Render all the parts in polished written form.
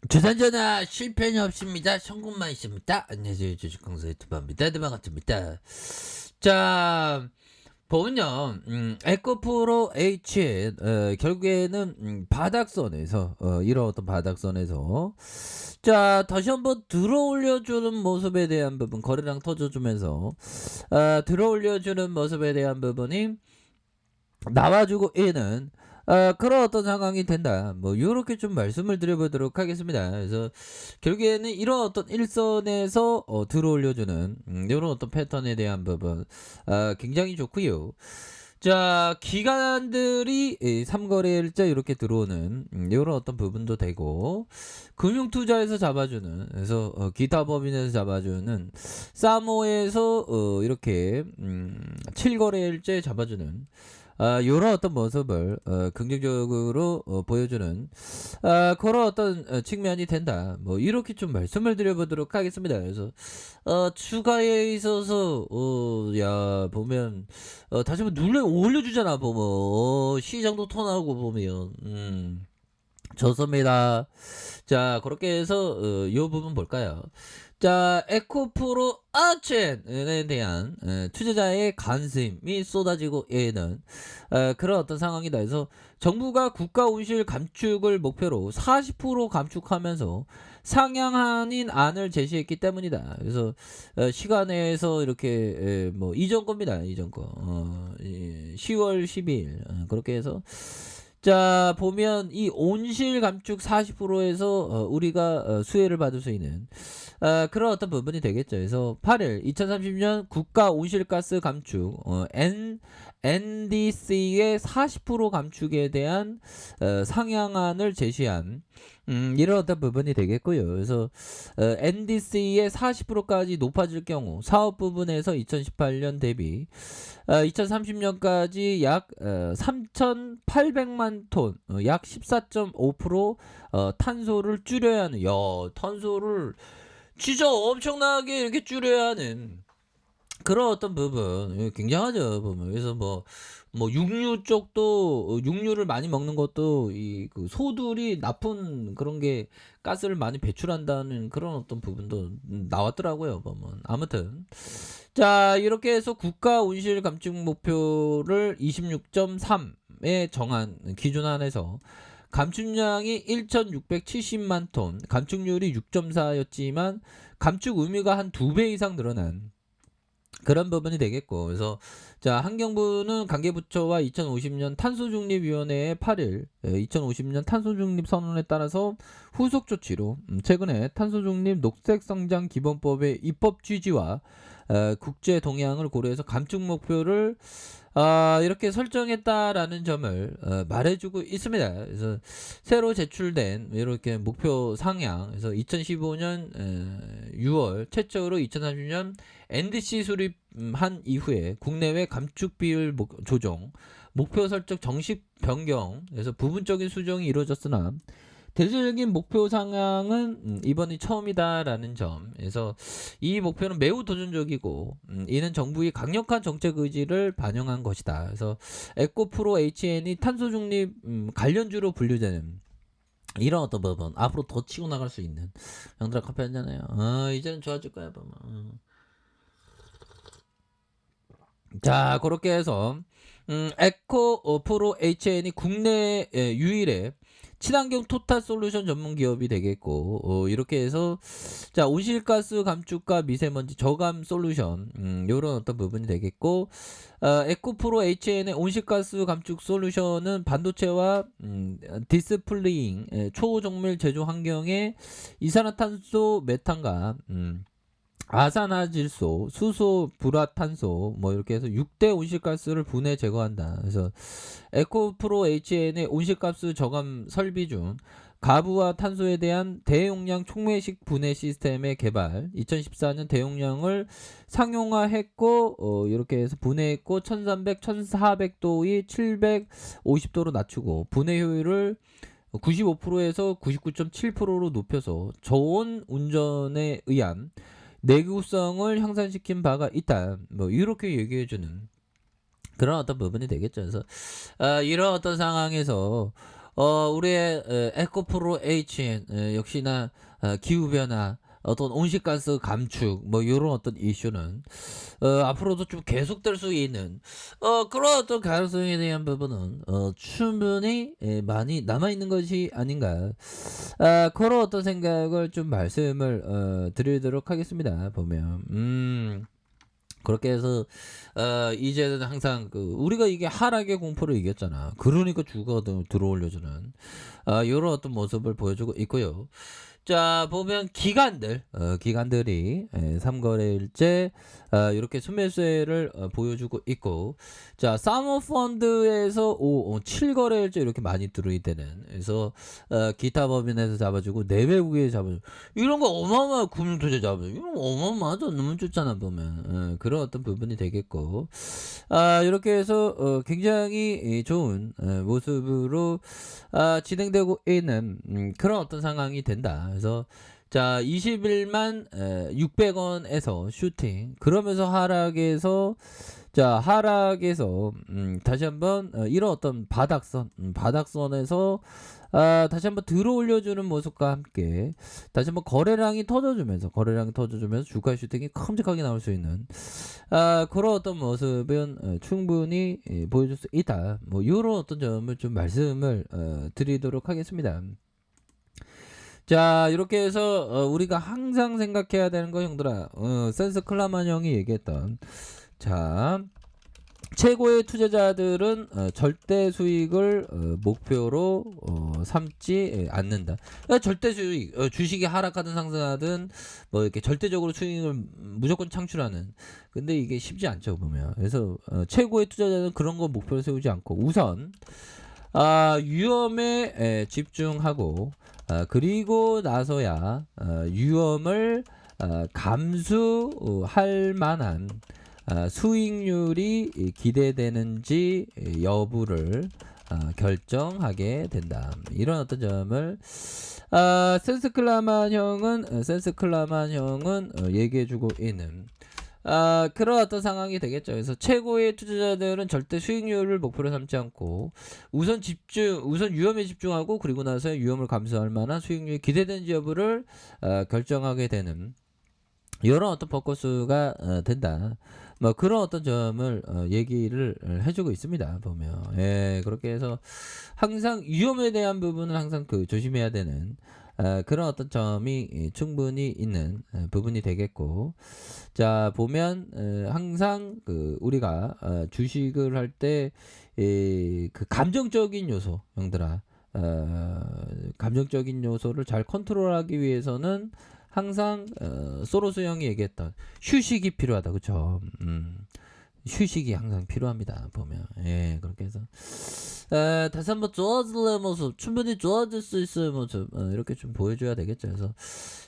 주산전화 실패는 없습니다. 성공만 있습니다. 안녕하세요. 주식강사 유튜버입니다. 네, 반갑습니다. 자, 보면요, 에코프로 HN, 결국에는, 바닥선에서, 이런 어떤 바닥선에서, 자, 다시 한번 들어 올려주는 모습에 대한 부분, 거래량 터져주면서, 들어 올려주는 모습에 대한 부분이 나와주고 있는 그런 어떤 상황이 된다. 뭐 요렇게 좀 말씀을 드려보도록 하겠습니다. 그래서 결국에는 이런 어떤 일선에서 들어올려주는 요런 어떤 패턴에 대한 부분 굉장히 좋고요. 자, 기관들이 삼거래일자 이렇게 들어오는 요런 어떤 부분도 되고, 금융투자에서 잡아주는, 그래서 기타 법인에서 잡아주는, 사모에서 이렇게 7거래일째 잡아주는 요런 어떤 모습을 긍정적으로 보여주는 그런 어떤 측면이 된다. 뭐 이렇게 좀 말씀을 드려보도록 하겠습니다. 그래서 추가에 있어서 야 보면 다시 한번 눌러 올려주잖아 보면 시장도 턴하고 보면 좋습니다. 자, 그렇게 해서 요 부분 볼까요? 자, 에코프로 아첸에 대한 투자자의 관심이 쏟아지고 있는 그런 어떤 상황이다. 그래서 정부가 국가 운실 감축을 목표로 40% 감축하면서 상향한인 안을 제시했기 때문이다. 그래서 시간에서 이렇게 뭐 이전 겁니다. 이전 거. 10월 12일 그렇게 해서 자, 보면 이 온실 감축 40%에서 우리가 수혜를 받을 수 있는 그런 어떤 부분이 되겠죠. 그래서 8일 2030년 국가 온실가스 감축 NDC의 40% 감축에 대한 상향안을 제시한 이런 어떤 부분이 되겠고요. 그래서 NDC의 40%까지 높아질 경우 사업 부분에서 2018년 대비 2030년까지 약 3,800만 톤, 약 14.5% 탄소를 줄여야 하는, 야, 탄소를 진짜 엄청나게 이렇게 줄여야 하는 그런 어떤 부분 굉장하죠 보면. 그래서 뭐 육류 쪽도 육류를 많이 먹는 것도 이 그 소들이 나쁜 그런 게 가스를 많이 배출한다는 그런 어떤 부분도 나왔더라고요 보면. 아무튼 자, 이렇게 해서 국가 온실 감축 목표를 26.3에 정한 기준 안에서 감축량이 1,670만 톤, 감축률이 6.4였지만 감축 의미가 한 2배 이상 늘어난 그런 부분이 되겠고. 그래서 자, 환경부는 관계부처와 2050년 탄소중립위원회의 8일 2050년 탄소중립 선언에 따라서 후속 조치로 최근에 탄소중립 녹색성장기본법의 입법 취지와 국제 동향을 고려해서 감축 목표를 이렇게 설정했다라는 점을 말해주고 있습니다. 그래서 새로 제출된 이렇게 목표 상향, 그래서 2015년 6월 최초로 2030년 NDC 수립한 이후에 국내외 감축 비율 조정, 목표 설정 정식 변경, 그래서 부분적인 수정이 이루어졌으나 대체적인 목표 상향은 이번이 처음이다라는 점. 그래서 이 목표는 매우 도전적이고 이는 정부의 강력한 정책 의지를 반영한 것이다. 그래서 에코프로 HN이 탄소 중립 관련주로 분류되는 이런 어떤 부분 앞으로 더 치고 나갈 수 있는. 형들아 커피 한잔해요. 이제는 좋아질 거야 보면. 자, 그렇게 해서 에코 프로 HN이 국내 유일의 친환경 토탈 솔루션 전문 기업이 되겠고, 이렇게 해서 자, 온실가스 감축과 미세먼지 저감 솔루션 요런 어떤 부분이 되겠고, 에코프로 HN의 온실가스 감축 솔루션은 반도체와 디스플레잉 초정밀 제조 환경에 이산화탄소 메탄과 아산화질소, 수소, 불화탄소 뭐 이렇게 해서 6대 온실가스를 분해 제거한다. 그래서 에코프로 HN의 온실가스 저감 설비 중 가부와 탄소에 대한 대용량 촉매식 분해 시스템의 개발, 2014년 대용량을 상용화했고 이렇게 해서 분해했고 1300, 1400도의 750도로 낮추고 분해 효율을 95%에서 99.7%로 높여서 저온 운전에 의한 내구성을 향상시킨 바가 있다. 뭐 이렇게 얘기해주는 그런 어떤 부분이 되겠죠. 그래서 이런 어떤 상황에서 우리의 에코프로 HN 역시나 기후 변화 어떤 온실가스 감축 뭐 요런 어떤 이슈는 앞으로도 좀 계속될 수 있는 그런 어떤 가능성에 대한 부분은 충분히 많이 남아 있는 것이 아닌가. 그런 어떤 생각을 좀 말씀을 드리도록 하겠습니다. 보면 그렇게 해서 이제는 항상 그 우리가 이게 하락의 공포를 이겼잖아. 그러니까 주가 들어올려주는 요런 어떤 모습을 보여주고 있고요. 자 보면 기관들이 3거래일째 이렇게 순매수세를 보여주고 있고, 자 사모펀드에서 7거래일째 이렇게 많이 들어있다는, 그래서 기타 법인에서 잡아주고 내외국에 잡아주고 이런 거 어마어마한 금융투자 잡아주고 이런 거 어마어마하죠. 너무 좋잖아 보면. 그런 어떤 부분이 되겠고, 이렇게 해서 굉장히 좋은 모습으로 진행되고 있는 그런 어떤 상황이 된다. 그래서 자 21만 600원에서 슈팅, 그러면서 하락에서 다시 한번 이런 어떤 바닥선에서 다시 한번 들어 올려주는 모습과 함께 다시 한번 거래량이 터져주면서 주가 슈팅이 큼직하게 나올 수 있는 그런 어떤 모습은 충분히 보여줄 수 있다. 뭐 이런 어떤 점을 좀 말씀을 드리도록 하겠습니다. 자 이렇게 해서 우리가 항상 생각해야 되는 거, 형들아, 센스 클라만 형이 얘기했던, 자 최고의 투자자들은 절대 수익을 목표로 삼지 않는다. 절대 수익, 주식이 하락하든 상승하든 뭐 이렇게 절대적으로 수익을 무조건 창출하는. 근데 이게 쉽지 않죠 보면. 그래서 최고의 투자자는 그런 거 목표로 세우지 않고 우선 위험에 집중하고, 그리고 나서야 위험을 감수할 만한 수익률이 기대되는지 여부를 결정하게 된다. 이런 어떤 점을 센스클라만 형은 얘기해주고 있는 그런 어떤 상황이 되겠죠. 그래서 최고의 투자자들은 절대 수익률을 목표로 삼지 않고 우선 위험에 집중하고, 그리고 나서 위험을 감수할 만한 수익률이 기대되는지 여부를 결정하게 되는 이런 어떤 포커스가 된다. 뭐 그런 어떤 점을 얘기를 해주고 있습니다 보면. 그렇게 해서 항상 위험에 대한 부분은 항상 조심해야 되는 그런 어떤 점이 충분히 있는 부분이 되겠고, 자 보면 항상 우리가 주식을 할 때 그 감정적인 요소, 형들아, 감정적인 요소를 잘 컨트롤하기 위해서는 항상 소로스 형이 얘기했던 휴식이 필요하다. 그쵸? 휴식이 항상 필요합니다 보면. 그렇게 해서 다시 한번 좋아질 모습, 충분히 좋아질 수 있을 모습 이렇게 좀 보여줘야 되겠죠. 그래서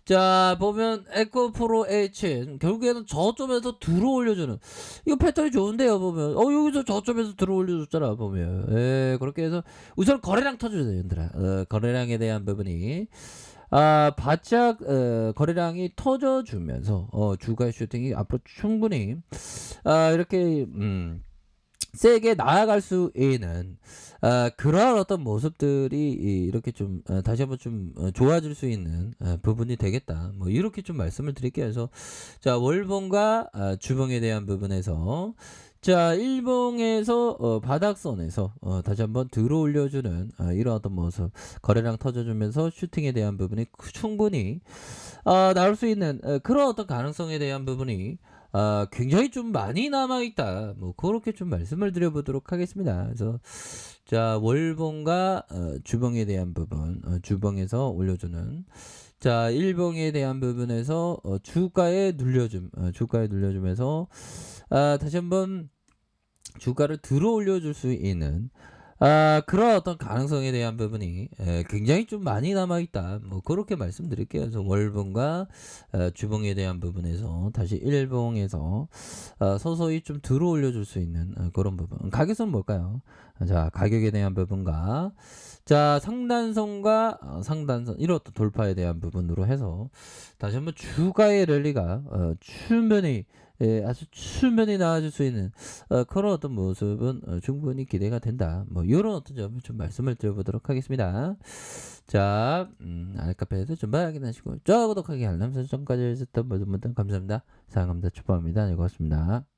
자 보면 에코프로 H 결국에는 저점에서 들어 올려주는, 이거 패턴이 좋은데요 보면. 여기서 저점에서 들어 올려줬잖아 보면. 그렇게 해서 우선 거래량 터져야 된다. 거래량에 대한 부분이 바짝 거래량이 터져주면서 주가 슈팅이 앞으로 충분히 이렇게 세게 나아갈 수 있는 그러한 어떤 모습들이 이렇게 좀 다시 한번 좀 좋아질 수 있는 부분이 되겠다. 뭐 이렇게 좀 말씀을 드릴게요. 그래서 자 월봉과 주봉에 대한 부분에서 자 일봉에서 바닥선에서 다시 한번 들어 올려주는 이런 어떤 모습, 거래량 터져주면서 슈팅에 대한 부분이 충분히 나올 수 있는 그런 어떤 가능성에 대한 부분이 굉장히 좀 많이 남아있다. 뭐 그렇게 좀 말씀을 드려보도록 하겠습니다. 그래서 자 월봉과 주봉에 대한 부분, 주봉에서 올려주는, 자 일봉에 대한 부분에서 주가에 눌려주면서 다시 한번 주가를 들어 올려줄 수 있는 그런 어떤 가능성에 대한 부분이 굉장히 좀 많이 남아있다. 뭐 그렇게 말씀드릴게요. 그래서 월봉과 주봉에 대한 부분에서 다시 일봉에서 서서히 좀 들어 올려줄 수 있는 그런 부분. 가격은 뭘까요? 자 가격에 대한 부분과 자 상단선과 상단선 이런 어떤 돌파에 대한 부분으로 해서 다시 한번 주가의 랠리가 충분히 예 아주 충분히 나아질 수 있는 그런 어떤 모습은 충분히 기대가 된다. 뭐 요런 어떤 점을 좀 말씀을 드려 보도록 하겠습니다. 자 알카페에서 좀 확인하시고 좋아요 구독하기 알람 설정까지 해주셨던 모든 분들 감사합니다. 사랑합니다. 축복합니다. 네 고맙습니다.